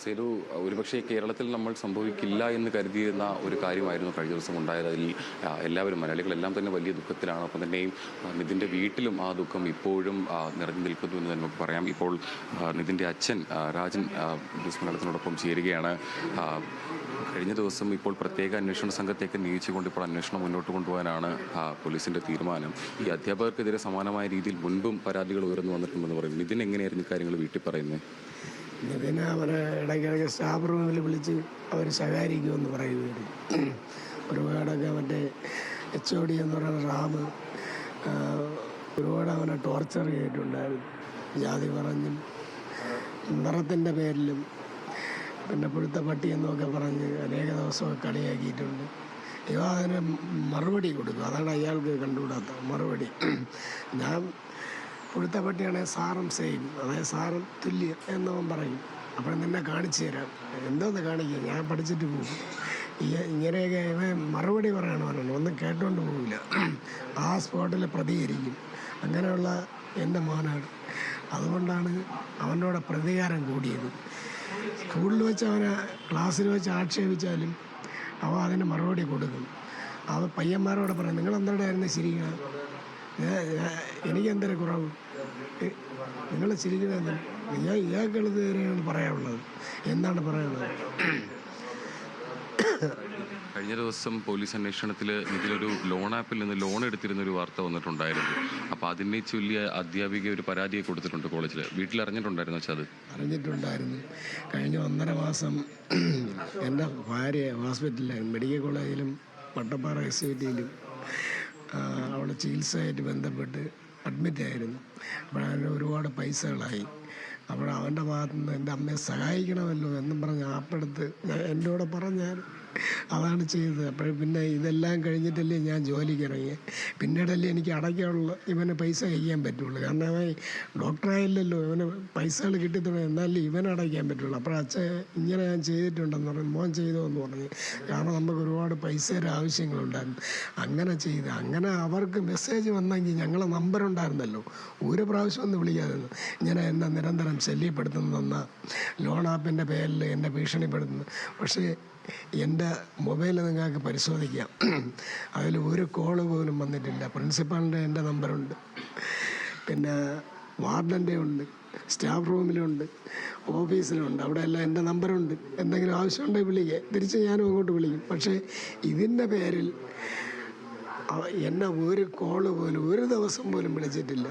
സെലു, ഒരുപക്ഷെ കേരളത്തിൽ നമ്മൾ സംഭവിക്കില്ല എന്ന് കരുതിയിരുന്ന ഒരു കാര്യമായിരുന്നു കഴിഞ്ഞ ദിവസം ഉണ്ടായത്. അതിൽ എല്ലാവരും മലയാളികളെല്ലാം തന്നെ വലിയ ദുഃഖത്തിലാണ്. ഒപ്പം തന്നെയും നിതിൻ്റെ വീട്ടിലും ആ ദുഃഖം ഇപ്പോഴും നിറഞ്ഞു നിൽക്കുന്നു എന്ന് നമുക്ക് പറയാം. ഇപ്പോൾ നിതിൻ്റെ അച്ഛൻ രാജൻ ന്യൂസ് മലയാളത്തിനോടൊപ്പം ചേരുകയാണ്. കഴിഞ്ഞ ദിവസം ഇപ്പോൾ പ്രത്യേക അന്വേഷണ സംഘത്തേക്ക് നിയോഗിച്ചുകൊണ്ട് ഇപ്പോൾ അന്വേഷണം മുന്നോട്ട് കൊണ്ടുപോകാനാണ് പോലീസിൻ്റെ തീരുമാനം. ഈ അധ്യാപകർക്കെതിരെ സമാനമായ രീതിയിൽ മുൻപും പരാതികൾ ഉയർന്നു വന്നിട്ടുണ്ടെന്ന് പറയും. നിതിൻ എങ്ങനെയായിരുന്നു കാര്യങ്ങൾ വീട്ടിൽ പറയുന്നത്? നിതിനെ അവരെ ഇടയ്ക്കിടയ്ക്ക് സ്റ്റാഫ് റൂമിൽ വിളിച്ച് അവർ ശകാരിക്കുമെന്ന് പറയുകയായിരുന്നു. ഒരുപാടൊക്കെ മറ്റേ HOD എന്ന് പറയുന്ന റാം ഒരുപാട് അവനെ ടോർച്ചർ ചെയ്തിട്ടുണ്ടായിരുന്നു. ജാതി പറഞ്ഞും നിറത്തിൻ്റെ പേരിലും പിന്നെ പുഴുത്ത പട്ടി എന്നൊക്കെ പറഞ്ഞ് അനേക ദിവസമൊക്കെ കളിയാക്കിയിട്ടുണ്ട്. ഇവ അതിന് മറുപടി കൊടുക്കും. അതാണ് അയാൾക്ക് കണ്ടുകൂടാത്ത മറുപടി. ഞാൻ പുഴുത്ത പട്ടിയാണെങ്കിൽ സാറും സെയിം, അതായത് സാറും തുല്യം എന്നവൻ പറയും. അപ്പോൾ നിന്നെ കാണിച്ചു തരാം. എന്തോന്ന് കാണിക്കുക, ഞാൻ പഠിച്ചിട്ട് പോകും. ഇങ്ങനെയൊക്കെ ഇവ മറുപടി പറയണമെന്നാണ്, ഒന്നും കേട്ടുകൊണ്ട് പോകില്ല. ആ സ്പോട്ടിൽ പ്രതികരിക്കും. അങ്ങനെയുള്ള എൻ്റെ മോനാണ്. അതുകൊണ്ടാണ് അവനോട് പ്രതികാരം കൂടിയത്. സ്കൂളിൽ വെച്ച് അവനെ ക്ലാസ്സിൽ വെച്ച് ആക്ഷേപിച്ചാലും അവ അതിന് മറുപടി കൊടുക്കും. അവ പയ്യന്മാരോട് പറയും, നിങ്ങളെന്തോടായിരുന്നു ചിരിക്കണം, എനിക്കെന്തൊരു കുറവ്, നിങ്ങൾ ചിരിക്കണമെന്ന് ഇയാൾക്കുള്ളത് വരെയാണ് പറയാനുള്ളത്. എന്താണ് പറയാനുള്ളത്? കഴിഞ്ഞ ദിവസം പോലീസ് അന്വേഷണത്തിൽ ഇതിലൊരു ലോൺ ആപ്പിൽ നിന്ന് ലോൺ എടുത്തിരുന്നൊരു വാർത്ത വന്നിട്ടുണ്ടായിരുന്നു. അപ്പോൾ അതിനെ ചൊല്ലിയ അധ്യാപിക ഒരു പരാതിയെ കൊടുത്തിട്ടുണ്ട് കോളേജിൽ. വീട്ടിൽ അറിഞ്ഞിട്ടുണ്ടായിരുന്നു വെച്ചാൽ? അത് അറിഞ്ഞിട്ടുണ്ടായിരുന്നു. കഴിഞ്ഞ 1.5 മാസം എൻ്റെ ഭാര്യ ഹോസ്പിറ്റലിലായിരുന്നു. മെഡിക്കൽ കോളേജിലും വട്ടപ്പാറ SITയിലും അവിടെ ചികിത്സയായിട്ട് ബന്ധപ്പെട്ട് അഡ്മിറ്റായിരുന്നു. അപ്പോഴതിന് ഒരുപാട് പൈസകളായി. അപ്പോൾ അവൻ്റെ ഭാഗത്തു നിന്ന് എൻ്റെ അമ്മയെ സഹായിക്കണമല്ലോ എന്നും പറഞ്ഞ് ആപ്പെടുത്ത് എൻ്റെ കൂടെ പറഞ്ഞാൽ അതാണ് ചെയ്തത്. അപ്പോഴും പിന്നെ ഇതെല്ലാം കഴിഞ്ഞിട്ടല്ലേ ഞാൻ ജോലിക്ക് ഇറങ്ങി. പിന്നീടല്ലേ എനിക്ക് അടയ്ക്കാനുള്ള ഇവന് പൈസ കഴിക്കാൻ പറ്റുള്ളൂ. കാരണം അവൻ ഡോക്ടറായില്ലല്ലോ, ഇവന് പൈസകൾ കിട്ടിത്തുടങ്ങി, എന്നാലേ ഇവൻ അടയ്ക്കാൻ പറ്റുള്ളൂ. അപ്പോൾ അച്ഛൻ ഇങ്ങനെ ഞാൻ ചെയ്തിട്ടുണ്ടെന്ന് പറഞ്ഞു, മോൻ ചെയ്തോ എന്ന് പറഞ്ഞു. കാരണം നമുക്ക് ഒരുപാട് പൈസയുടെ ആവശ്യങ്ങളുണ്ടായിരുന്നു. അങ്ങനെ ചെയ്ത് അങ്ങനെ അവർക്ക് മെസ്സേജ് വന്നെങ്കിൽ ഞങ്ങളെ നമ്പറുണ്ടായിരുന്നല്ലോ, ഒരു പ്രാവശ്യം ഒന്ന് വിളിക്കാതെ ഇങ്ങനെ എന്നെ നിരന്തരം ശല്യപ്പെടുത്തുന്ന ലോൺ ആപ്പിൻ്റെ പേരിൽ എന്നെ ഭീഷണിപ്പെടുത്തുന്നു. പക്ഷേ എൻ്റെ മൊബൈൽ നിങ്ങൾക്ക് പരിശോധിക്കാം, അതിൽ ഒരു കോള് പോലും വന്നിട്ടില്ല. പ്രിൻസിപ്പാളിൻ്റെ എൻ്റെ നമ്പറുണ്ട്, പിന്നെ വാർഡൻ്റെ ഉണ്ട്, സ്റ്റാഫ് റൂമിലുണ്ട്, ഓഫീസിലുണ്ട്, അവിടെ എല്ലാം എൻ്റെ നമ്പറുണ്ട്. എന്തെങ്കിലും ആവശ്യമുണ്ടെങ്കിൽ വിളിക്കുക, തിരിച്ച് ഞാനും അങ്ങോട്ട് വിളിക്കും. പക്ഷേ ഇതിൻ്റെ പേരിൽ എന്നെ ഒരു കോള് പോലും ഒരു ദിവസം പോലും വിളിച്ചിട്ടില്ല.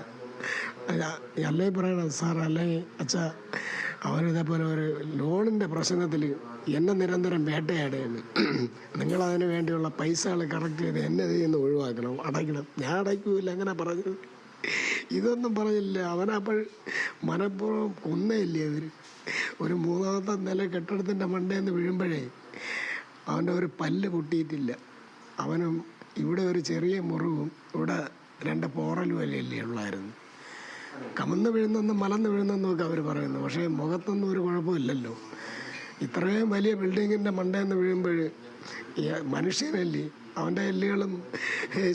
അല്ലെങ്കിൽ പറയണം സാർ, അല്ലെങ്കിൽ അച്ഛാ അവനിതേപോലെ ഒരു ലോണിൻ്റെ പ്രശ്നത്തിൽ എന്നെ നിരന്തരം വേട്ടയാടുകയാണ്, നിങ്ങളതിന് വേണ്ടിയുള്ള പൈസകൾ കറക്റ്റ് ചെയ്ത് എന്നെ ഇതിൽ നിന്ന് ഒഴിവാക്കണം, അടയ്ക്കണം. ഞാൻ അടയ്ക്കൂല അങ്ങനെ പറഞ്ഞത്. ഇതൊന്നും പറഞ്ഞില്ല. അവനപ്പോൾ മനഃപൂർവ്വം കൊന്നയില്ലേ അവർ. ഒരു 3ാമത്തെ നില കെട്ടിടത്തിൻ്റെ മണ്ടേന്ന് വീഴുമ്പോഴേ അവൻ്റെ ഒരു പല്ല് പൊട്ടിയിട്ടില്ല. അവനും ഇവിടെ ഒരു ചെറിയ മുറിവും ഇവിടെ 2 പോറലും അല്ലേ ഉള്ളായിരുന്നു. കമന്ന് വീഴുന്നെന്നും മലന്ന് വീഴുന്നെന്നും ഒക്കെ അവർ പറയുന്നു. പക്ഷേ മുഖത്തൊന്നും ഒരു കുഴപ്പമില്ലല്ലോ. ഇത്രയും വലിയ ബിൽഡിങ്ങിൻ്റെ മണ്ടേന്ന് വീഴുമ്പോൾ മനുഷ്യനല്ലേ, അവൻ്റെ എല്ലുകളും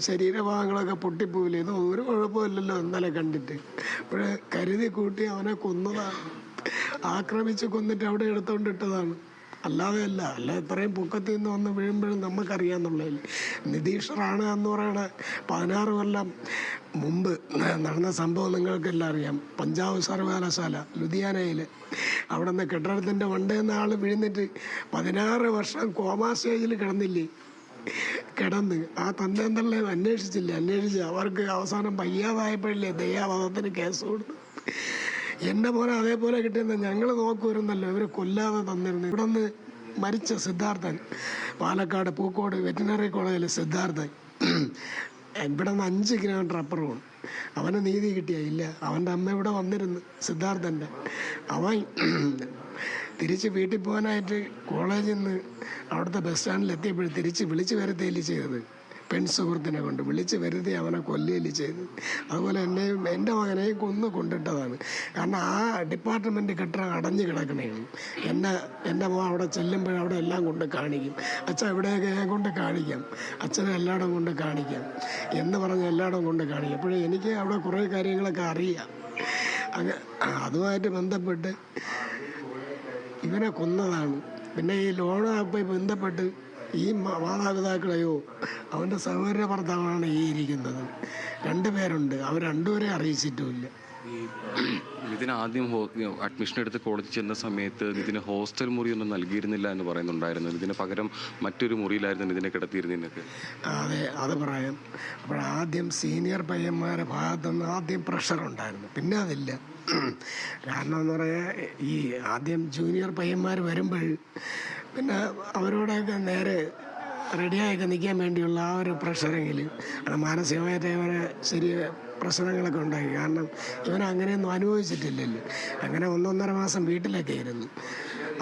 ശരീരഭാഗങ്ങളൊക്കെ പൊട്ടിപ്പോവില്ലേ, ഇത് ഒരു കുഴപ്പമില്ലല്ലോ ഇന്നലെ കണ്ടിട്ട്. അപ്പോഴേ കരുതി കൂട്ടി അവനെ കൊന്നതാണ്, ആക്രമിച്ച് കൊന്നിട്ട് അവിടെ എടുത്തുകൊണ്ടിട്ടതാണ്. അല്ലാതെ അല്ല ഇത്രയും പൊക്കത്തിൽ നിന്ന് വന്ന് വീഴുമ്പോഴും നമുക്കറിയാമെന്നുള്ളതിൽ. നിതീഷ് റാണ എന്ന് പറയണ 16 കൊല്ലം മുമ്പ് നടന്ന സംഭവം നിങ്ങൾക്കെല്ലാം അറിയാം. പഞ്ചാബ് സർവകലാശാല ലുധിയാനയിൽ അവിടെ നിന്ന് കെട്ടിടത്തിൻ്റെ മണ്ടേന്ന് ആൾ വീഴുന്നിട്ട് 16 വർഷം കോമാ സ്റ്റേജിൽ കിടന്ന് ആ തന്തേന്തള്ളെ അന്വേഷിച്ച് അവർക്ക് അവസാനം വയ്യാതായപ്പോഴല്ലേ ദയാവധത്തിന് കേസ് കൊടുത്തു. എൻ്റെ പോലെ അതേപോലെ കിട്ടിയെന്ന് ഞങ്ങൾ നോക്കുമായിരുന്നല്ലോ, ഇവർ കൊല്ലാതെ തന്നിരുന്നു. ഇവിടെ നിന്ന് മരിച്ച സിദ്ധാർത്ഥൻ, പാലക്കാട് പൂക്കോട് വെറ്റിനറി കോളേജിൽ സിദ്ധാർത്ഥൻ, ഇവിടെ നിന്ന് 5 കിലോമീറ്റർ അപ്പുറമാണ്. അവന് നീതി കിട്ടിയില്ല. അവൻ്റെ അമ്മ ഇവിടെ വന്നിരുന്നു, സിദ്ധാർത്ഥൻ്റെ. അവൻ തിരിച്ച് വീട്ടിൽ പോകാനായിട്ട് കോളേജിൽ നിന്ന് അവിടുത്തെ ബസ് സ്റ്റാൻഡിൽ എത്തിയപ്പോൾ തിരിച്ച് വിളിച്ച് വരുത്തുകയല്ലേ ചെയ്തത്. പെൺസുഹൃത്തിനെ കൊണ്ട് വിളിച്ച് വരുത്തി അവനെ കൊല്ലുകയല്ലേ ചെയ്തത്. അതുപോലെ എൻ്റെ മകനെയും കൊണ്ടിട്ടതാണ്. കാരണം ആ ഡിപ്പാർട്ട്മെൻറ്റ് കെട്ടിടം അടഞ്ഞു കിടക്കണേണ്. എൻ്റെ മോൻ അവിടെ ചെല്ലുമ്പോൾ അവിടെ എല്ലാം കൊണ്ട് കാണിക്കും. അച്ഛൻ എവിടെയൊക്കെ ഞാൻ കൊണ്ട് കാണിക്കാം, അച്ഛനെ എല്ലായിടം കൊണ്ട് കാണിക്കാം എന്ന് പറഞ്ഞ് എല്ലായിടം കൊണ്ട് കാണിക്കും. അപ്പോഴേ എനിക്ക് അവിടെ കുറേ കാര്യങ്ങളൊക്കെ അറിയാം. അതുമായിട്ട് ബന്ധപ്പെട്ട് ഇവനെ കൊന്നതാണ്. പിന്നെ ഈ ലോണുമായി ബന്ധപ്പെട്ട് ഈ മാതാപിതാക്കളെയോ അവൻ്റെ സഹോദര ഭർത്താവാണ് ഈ ഇരിക്കുന്നത്. 2 പേരുണ്ട്, അവർ രണ്ടുപേരെ അറിയിച്ചിട്ടുമില്ല. ഈ നിതിന് ആദ്യം അഡ്മിഷൻ എടുത്ത് കോളേജിൽ ചെന്ന സമയത്ത് നിതിന് ഹോസ്റ്റൽ മുറിയൊന്നും നൽകിയിരുന്നില്ല എന്ന് പറയുന്നുണ്ടായിരുന്നു. ഇതിന് പകരം മറ്റൊരു മുറിയിലായിരുന്നു നിതിനെ കിടത്തിയിരുന്നതൊക്കെ. അതെ, അത് പറയാം. അപ്പോൾ ആദ്യം സീനിയർ പയ്യന്മാരുടെ ഭാഗത്തുനിന്ന് ആദ്യം പ്രഷറുണ്ടായിരുന്നു, പിന്നെ അതില്ല. കാരണം എന്ന് പറയാൻ ഈ ആദ്യം ജൂനിയർ പയ്യന്മാർ വരുമ്പോൾ പിന്നെ അവരോടൊക്കെ നേരെ റെഡിയായൊക്കെ നിൽക്കാൻ വേണ്ടിയുള്ള ആ ഒരു പ്രഷറെങ്കിൽ അത് മാനസികമായിട്ട് ഇവനെ പ്രശ്നങ്ങളൊക്കെ ഉണ്ടായി. കാരണം ഇവൻ അങ്ങനെയൊന്നും അനുഭവിച്ചിട്ടില്ലല്ലോ. അങ്ങനെ 1.5 മാസം വീട്ടിലൊക്കെ ആയിരുന്നു.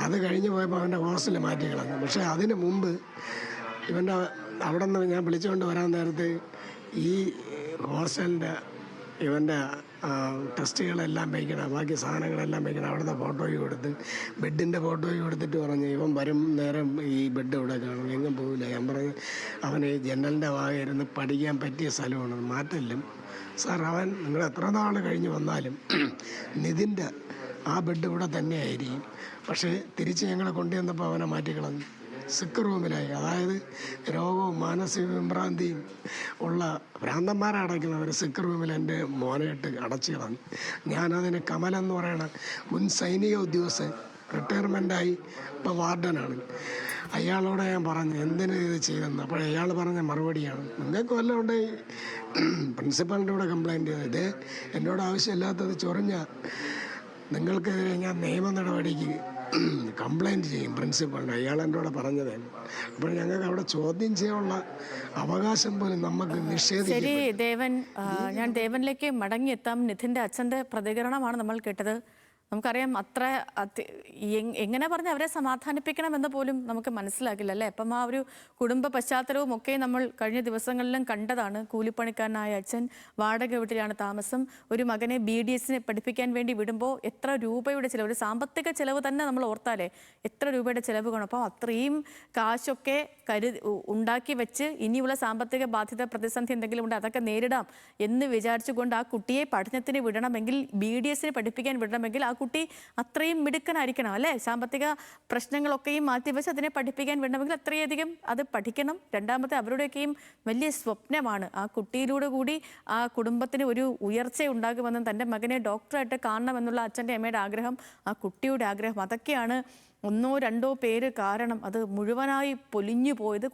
അത് കഴിഞ്ഞ് പോയപ്പോൾ അവൻ്റെ ഹോസ്റ്റലിൽ മാറ്റി കളഞ്ഞു. പക്ഷേ അതിന് മുമ്പ് ഇവൻ്റെ അവിടെ നിന്ന് ഞാൻ വിളിച്ചുകൊണ്ട് വരാൻ നേരത്ത് ഈ ഹോസ്റ്റലിൻ്റെ ഇവൻ്റെ ടെസ്റ്റുകളെല്ലാം വയ്ക്കണം, ബാക്കി സാധനങ്ങളെല്ലാം വയ്ക്കണം. അവിടുത്തെ ഫോട്ടോയും കൊടുത്ത് ബെഡിൻ്റെ ഫോട്ടോയും കൊടുത്തിട്ട് പറഞ്ഞു ഇവൻ വരും നേരം ഈ ബെഡ് ഇവിടെ കാണും, എങ്ങും പോകില്ല. ഞാൻ പറഞ്ഞു അവന് ഈ ജനലിൻ്റെ ഭാഗമായിരുന്നു പഠിക്കാൻ പറ്റിയ സ്ഥലമാണ്, മാറ്റില്ലും സാർ. അവൻ നിങ്ങൾ എത്ര നാൾ കഴിഞ്ഞ് വന്നാലും നിതിൻ്റെ ആ ബെഡ് ഇവിടെ തന്നെ ആയിരിക്കും. പക്ഷേ തിരിച്ച് ഞങ്ങളെ കൊണ്ടുവന്നപ്പോൾ അവനെ മാറ്റിക്കളഞ്ഞു, സിക്ക് റൂമിലായി. അതായത് രോഗവും മാനസിക വിഭ്രാന്തിയും ഉള്ള ഭ്രാന്തന്മാരടയ്ക്കുന്നവർ സിക്ക് റൂമിൽ എൻ്റെ മോനെയിട്ട് അടച്ചു കളഞ്ഞു. ഞാനതിന് കമലെന്ന് പറയണ മുൻ സൈനിക ഉദ്യോഗസ്ഥൻ, റിട്ടയർമെൻറ്റായി ഇപ്പോൾ വാർഡനാണ്. അയാളോട് ഞാൻ പറഞ്ഞു എന്തിനു ഇത് ചെയ്തെന്ന്. അപ്പോൾ അയാൾ പറഞ്ഞ മറുപടിയാണ്, നിങ്ങൾക്ക് വല്ലതും ഉണ്ടെങ്കിൽ പ്രിൻസിപ്പാളിൻ്റെ കൂടെ കംപ്ലയിൻറ്റ് ചെയ്തത്, ഇത് എന്നോട് ആവശ്യമില്ലാത്തത് ചൊറിഞ്ഞ നിങ്ങൾക്കെതിരെ ഞാൻ നിയമ നടപടിക്ക് കംപ്ലയിൻറ്റ് ചെയ്യും പ്രിൻസിപ്പാളിൻ്റെ. അയാൾ എന്നോട് പറഞ്ഞതാണ്. അപ്പോൾ ഞങ്ങൾക്ക് അവിടെ ചോദ്യം ചെയ്യാനുള്ള അവകാശം പോലും നമുക്ക് നിഷേധിക്കും. ശരി ദേവൻ, ഞാൻ ദേവനിലേക്ക് മടങ്ങിയെത്താം. നിധിൻ്റെ അച്ഛൻ്റെ പ്രതികരണമാണ് നമ്മൾ കേട്ടത്. നമുക്കറിയാം അത്ര എങ്ങനെ പറഞ്ഞ് അവരെ സമാധാനിപ്പിക്കണമെന്ന് പോലും നമുക്ക് മനസ്സിലാക്കില്ല അല്ലേ. അപ്പം ആ ഒരു കുടുംബ പശ്ചാത്തലവും ഒക്കെ നമ്മൾ കഴിഞ്ഞ ദിവസങ്ങളിലും കണ്ടതാണ്. കൂലിപ്പണിക്കാരനായ അച്ഛൻ വാടക വീട്ടിലാണ് താമസം. ഒരു മകനെ BDSന് പഠിപ്പിക്കാൻ വേണ്ടി വിടുമ്പോൾ എത്ര രൂപയുടെ ചിലവ്, ഒരു സാമ്പത്തിക ചിലവ് തന്നെ നമ്മൾ ഓർത്താലേ എത്ര രൂപയുടെ ചിലവ് കാണും. അപ്പോൾ അത്രയും കാശൊക്കെ ഉണ്ടാക്കി വെച്ച് ഇനിയുള്ള സാമ്പത്തിക ബാധ്യത പ്രതിസന്ധി എന്തെങ്കിലും ഉണ്ട് അതൊക്കെ നേരിടാം എന്ന് വിചാരിച്ചുകൊണ്ട് ആ കുട്ടിയെ പഠനത്തിന് വിടണമെങ്കിൽ, BDSന് പഠിപ്പിക്കാൻ വിടണമെങ്കിൽ ആ കുട്ടി അത്രയും മിടുക്കനായിരിക്കണം അല്ലേ. സാമ്പത്തിക പ്രശ്നങ്ങളൊക്കെയും മാറ്റിവെച്ച് അതിനെ പഠിപ്പിക്കാൻ വേണമെങ്കിൽ അത്രയധികം അത് പഠിക്കണം. രണ്ടാമത്തെ അവരുടെയൊക്കെയും വലിയ സ്വപ്നമാണ് ആ കുട്ടിയിലൂടെ കൂടി ആ കുടുംബത്തിന് ഒരു ഉയർച്ച ഉണ്ടാകുമെന്നും തൻ്റെ മകനെ ഡോക്ടറായിട്ട് കാണണമെന്നുള്ള അച്ഛൻ്റെ അമ്മയുടെ ആഗ്രഹം, ആ കുട്ടിയുടെ ആഗ്രഹം, അതൊക്കെയാണ് 1-2 പേര് കാരണം അത് മുഴുവനായി പൊലിഞ്ഞു പോയത്.